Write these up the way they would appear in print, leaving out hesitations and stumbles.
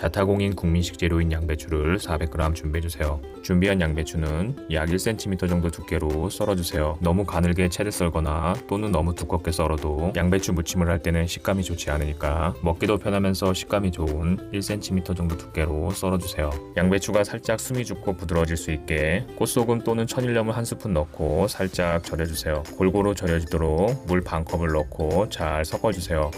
자타공인 국민식 재료인 양배추를 400g 준비해주세요. 준비한 양배추는 약 1cm 정도 두께로 썰어주세요. 너무 가늘게 채를 썰거나 또는 너무 두껍게 썰어도 양배추 무침을 할 때는 식감이 좋지 않으니까 먹기도 편하면서 식감이 좋은 1cm 정도 두께로 썰어주세요. 양배추가 살짝 숨이 죽고 부드러워질 수 있게 꽃소금 또는 천일염을 한 스푼 넣고 살짝 절여주세요. 골고루 절여지도록 물 반 컵을 넣고 잘 섞어주세요.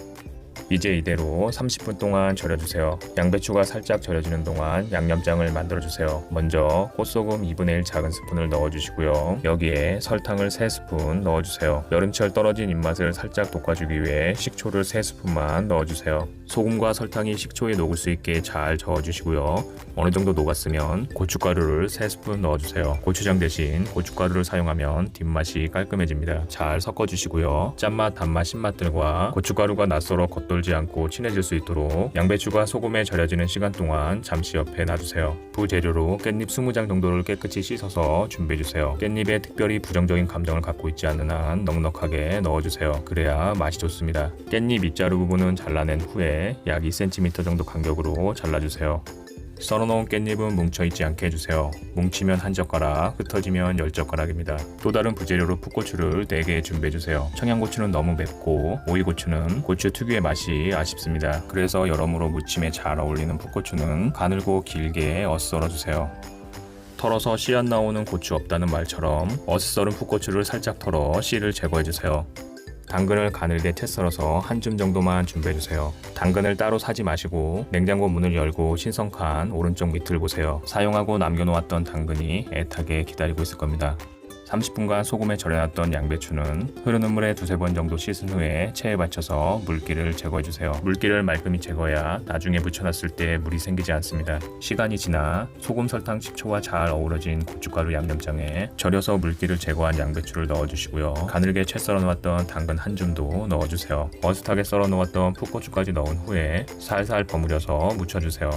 이제 이대로 30분 동안 절여주세요. 양배추가 살짝 절여지는 동안 양념장을 만들어주세요. 먼저 꽃소금 2분의 1 작은 스푼을 넣어주시고요. 여기에 설탕을 3스푼 넣어주세요. 여름철 떨어진 입맛을 살짝 돋궈주기 위해 식초를 3스푼만 넣어주세요. 소금과 설탕이 식초에 녹을 수 있게 잘 저어주시고요. 어느 정도 녹았으면 고춧가루를 3스푼 넣어주세요. 고추장 대신 고춧가루를 사용하면 뒷맛이 깔끔해집니다. 잘 섞어주시고요. 짠맛, 단맛, 신맛들과 고춧가루가 낯설어 겉돌지 않고 친해질 수 있도록 양배추가 소금에 절여지는 시간 동안 잠시 옆에 놔두세요. 부재료로 깻잎 20장 정도를 깨끗이 씻어서 준비해주세요. 깻잎에 특별히 부정적인 감정을 갖고 있지 않는 한 넉넉하게 넣어주세요. 그래야 맛이 좋습니다. 깻잎 밑자루 부분은 잘라낸 후에 약 2cm 정도 간격으로 잘라주세요. 썰어놓은 깻잎은 뭉쳐있지 않게 해주세요. 뭉치면 한 젓가락, 흩어지면 10젓가락입니다. 또 다른 부재료로 풋고추를 4개 준비해주세요. 청양고추는 너무 맵고 오이고추는 고추 특유의 맛이 아쉽습니다. 그래서 여러모로 무침에 잘 어울리는 풋고추는 가늘고 길게 썰어주세요. 털어서 씨 안 나오는 고추 없다는 말처럼 썰은 풋고추를 살짝 털어 씨를 제거해주세요. 당근을 가늘게 채 썰어서 한 줌 정도만 준비해주세요. 당근을 따로 사지 마시고 냉장고 문을 열고 신선칸 오른쪽 밑을 보세요. 사용하고 남겨놓았던 당근이 애타게 기다리고 있을 겁니다. 30분간 소금에 절여놨던 양배추는 흐르는 물에 2-3번 정도 씻은 후에 체에 받쳐서 물기를 제거해주세요. 물기를 말끔히 제거해야 나중에 무쳐놨을 때 물이 생기지 않습니다. 시간이 지나 소금, 설탕, 식초와 잘 어우러진 고춧가루 양념장에 절여서 물기를 제거한 양배추를 넣어주시고요. 가늘게 채 썰어놓았던 당근 한 줌도 넣어주세요. 어슷하게 썰어놓았던 풋고추까지 넣은 후에 살살 버무려서 무쳐주세요.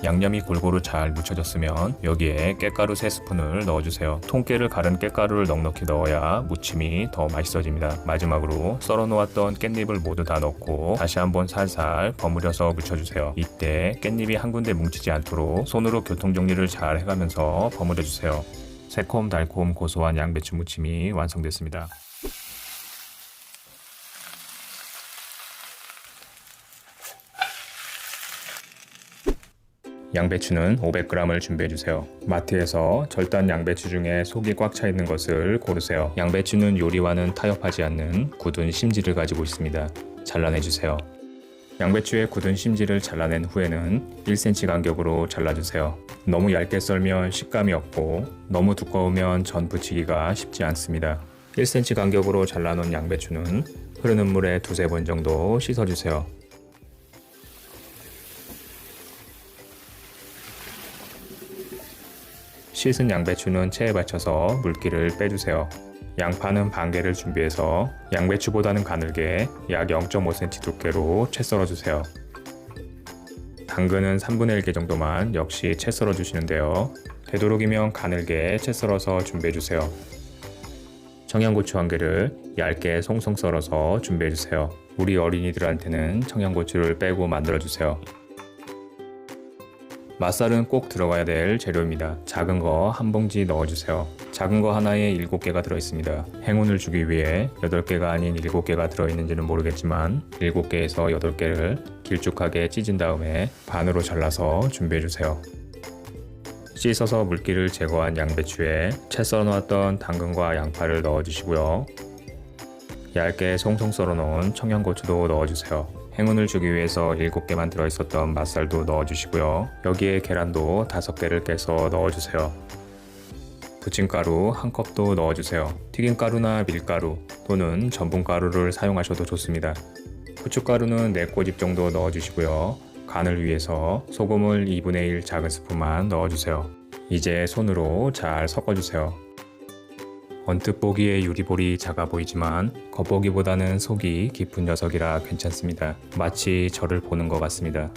양념이 골고루 잘 묻혀졌으면 여기에 깻가루 3스푼을 넣어주세요. 통깨를 갈은 깻가루를 넉넉히 넣어야 무침이 더 맛있어집니다. 마지막으로 썰어놓았던 깻잎을 모두 다 넣고 다시 한번 살살 버무려서 묻혀주세요. 이때 깻잎이 한 군데 뭉치지 않도록 손으로 교통정리를 잘 해가면서 버무려주세요. 새콤달콤 고소한 양배추 무침이 완성됐습니다. 양배추는 500g을 준비해주세요. 마트에서 절단 양배추 중에 속이 꽉 차 있는 것을 고르세요. 양배추는 요리와는 타협하지 않는 굳은 심지를 가지고 있습니다. 잘라내주세요. 양배추의 굳은 심지를 잘라낸 후에는 1cm 간격으로 잘라주세요. 너무 얇게 썰면 식감이 없고 너무 두꺼우면 전 부치기가 쉽지 않습니다. 1cm 간격으로 잘라놓은 양배추는 흐르는 물에 2-3번 정도 씻어주세요. 씻은 양배추는 체에 받쳐서 물기를 빼주세요. 양파는 반 개를 준비해서 양배추보다는 가늘게 약 0.5cm 두께로 채 썰어주세요. 당근은 3분의 1개 정도만 역시 채 썰어주시는데요. 되도록이면 가늘게 채 썰어서 준비해주세요. 청양고추 1개를 얇게 송송 썰어서 준비해주세요. 우리 어린이들한테는 청양고추를 빼고 만들어주세요. 맛살은 꼭 들어가야 될 재료입니다. 작은 거 한 봉지 넣어주세요. 작은 거 하나에 7개가 들어있습니다. 행운을 주기 위해 8개가 아닌 7개가 들어있는지는 모르겠지만 7개에서 8개를 길쭉하게 찢은 다음에 반으로 잘라서 준비해주세요. 씻어서 물기를 제거한 양배추에 채 썰어놓았던 당근과 양파를 넣어주시고요. 얇게 송송 썰어놓은 청양고추도 넣어주세요. 행운을 주기 위해서 7개만 들어있었던 맛살도 넣어주시고요. 여기에 계란도 5개를 깨서 넣어주세요. 부침가루 1컵도 넣어주세요. 튀김가루나 밀가루 또는 전분가루를 사용하셔도 좋습니다. 후춧가루는 4꼬집 정도 넣어주시고요. 간을 위해서 소금을 2분의 1 작은 스푼만 넣어주세요. 이제 손으로 잘 섞어주세요. 언뜻 보기에 유리볼이 작아 보이지만 겉보기보다는 속이 깊은 녀석이라 괜찮습니다. 마치 저를 보는 것 같습니다.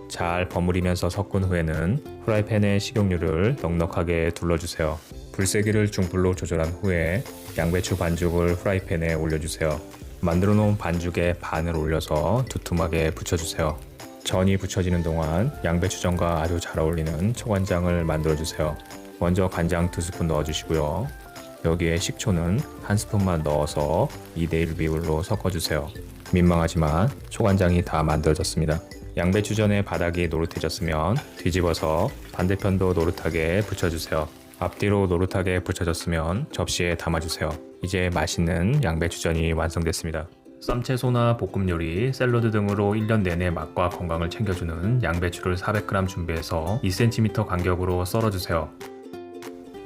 잘 버무리면서 섞은 후에는 프라이팬에 식용유를 넉넉하게 둘러주세요. 불세기를 중불로 조절한 후에 양배추 반죽을 프라이팬에 올려주세요. 만들어 놓은 반죽에 반을 올려서 두툼하게 붙여주세요. 전이 붙여지는 동안 양배추전과 아주 잘 어울리는 초간장을 만들어 주세요. 먼저 간장 2스푼 넣어주시고요. 여기에 식초는 1스푼만 넣어서 2대1 비율로 섞어주세요. 민망하지만 초간장이 다 만들어졌습니다. 양배추전의 바닥이 노릇해졌으면 뒤집어서 반대편도 노릇하게 붙여주세요. 앞뒤로 노릇하게 붙여졌으면 접시에 담아주세요. 이제 맛있는 양배추전이 완성됐습니다. 쌈채소나 볶음 요리, 샐러드 등으로 1년 내내 맛과 건강을 챙겨주는 양배추를 400g 준비해서 2cm 간격으로 썰어주세요.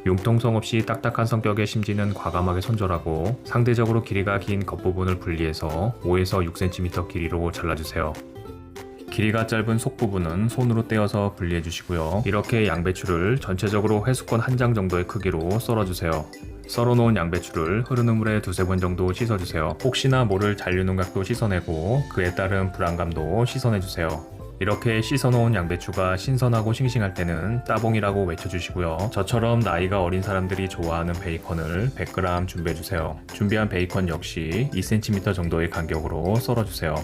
융통성 없이 딱딱한 성격의 심지는 과감하게 손절하고 상대적으로 길이가 긴 겉부분을 분리해서 5에서 6cm 길이로 잘라주세요. 길이가 짧은 속 부분은 손으로 떼어서 분리해 주시고요. 이렇게 양배추를 전체적으로 회수권 한 장 정도의 크기로 썰어주세요. 썰어놓은 양배추를 흐르는 물에 2-3번 정도 씻어주세요. 혹시나 모를 잔류농약도 씻어내고 그에 따른 불안감도 씻어내주세요. 이렇게 씻어놓은 양배추가 신선하고 싱싱할 때는 따봉이라고 외쳐주시고요. 저처럼 나이가 어린 사람들이 좋아하는 베이컨을 100g 준비해주세요. 준비한 베이컨 역시 2cm 정도의 간격으로 썰어주세요.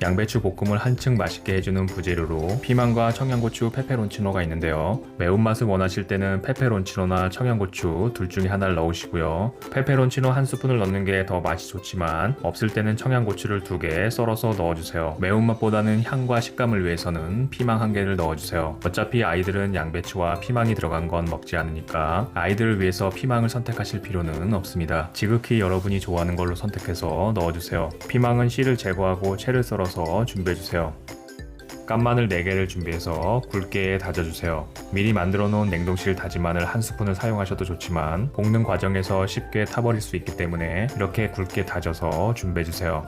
양배추 볶음을 한층 맛있게 해주는 부재료로 피망과 청양고추, 페페론치노가 있는데요. 매운맛을 원하실 때는 페페론치노나 청양고추 둘 중에 하나를 넣으시고요. 페페론치노 1스푼을 넣는 게 더 맛이 좋지만 없을 때는 청양고추를 2개 썰어서 넣어주세요. 매운맛보다는 향과 식감을 위해서는 피망 1개를 넣어주세요. 어차피 아이들은 양배추와 피망이 들어간 건 먹지 않으니까 아이들을 위해서 피망을 선택하실 필요는 없습니다. 지극히 여러분이 좋아하는 걸로 선택해서 넣어주세요. 피망은 씨를 제거하고 채를 썰어 준비해주세요. 깐마늘 4개를 준비해서 굵게 다져주세요. 미리 만들어 놓은 냉동실 다진 마늘 1스푼을 사용하셔도 좋지만 볶는 과정에서 쉽게 타버릴 수 있기 때문에 이렇게 굵게 다져서 준비해주세요.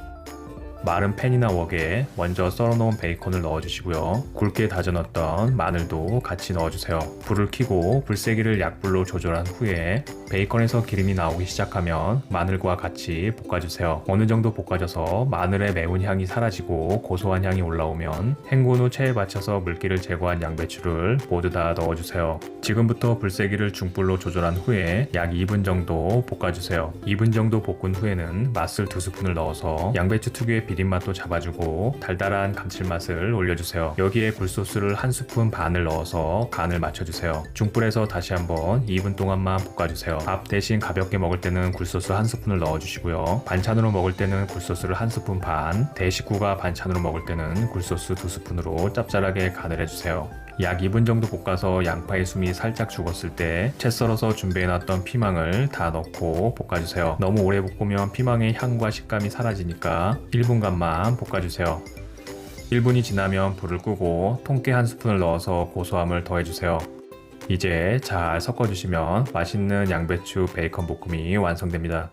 마른 팬이나 웍에 먼저 썰어놓은 베이컨을 넣어주시고요. 굵게 다져 넣었던 마늘도 같이 넣어주세요. 불을 켜고 불세기를 약불로 조절한 후에 베이컨에서 기름이 나오기 시작하면 마늘과 같이 볶아주세요. 어느 정도 볶아져서 마늘의 매운 향이 사라지고 고소한 향이 올라오면 헹군 후 체에 받쳐서 물기를 제거한 양배추를 모두 다 넣어주세요. 지금부터 불세기를 중불로 조절한 후에 약 2분 정도 볶아주세요. 2분 정도 볶은 후에는 맛술 2스푼을 넣어서 양배추 특유의 비린맛도 잡아주고 달달한 감칠맛을 올려주세요. 여기에 굴소스를 1스푼 반을 넣어서 간을 맞춰주세요. 중불에서 다시 한번 2분 동안만 볶아주세요. 밥 대신 가볍게 먹을 때는 굴소스 1스푼을 넣어주시고요. 반찬으로 먹을 때는 굴소스를 1스푼 반, 대식구가 반찬으로 먹을 때는 굴소스 2스푼으로 짭짤하게 간을 해주세요. 약 2분 정도 볶아서 양파의 숨이 살짝 죽었을 때 채 썰어서 준비해놨던 피망을 다 넣고 볶아주세요. 너무 오래 볶으면 피망의 향과 식감이 사라지니까 1분간만 볶아주세요. 1분이 지나면 불을 끄고 통깨 1스푼을 넣어서 고소함을 더해주세요. 이제 잘 섞어주시면 맛있는 양배추 베이컨 볶음이 완성됩니다.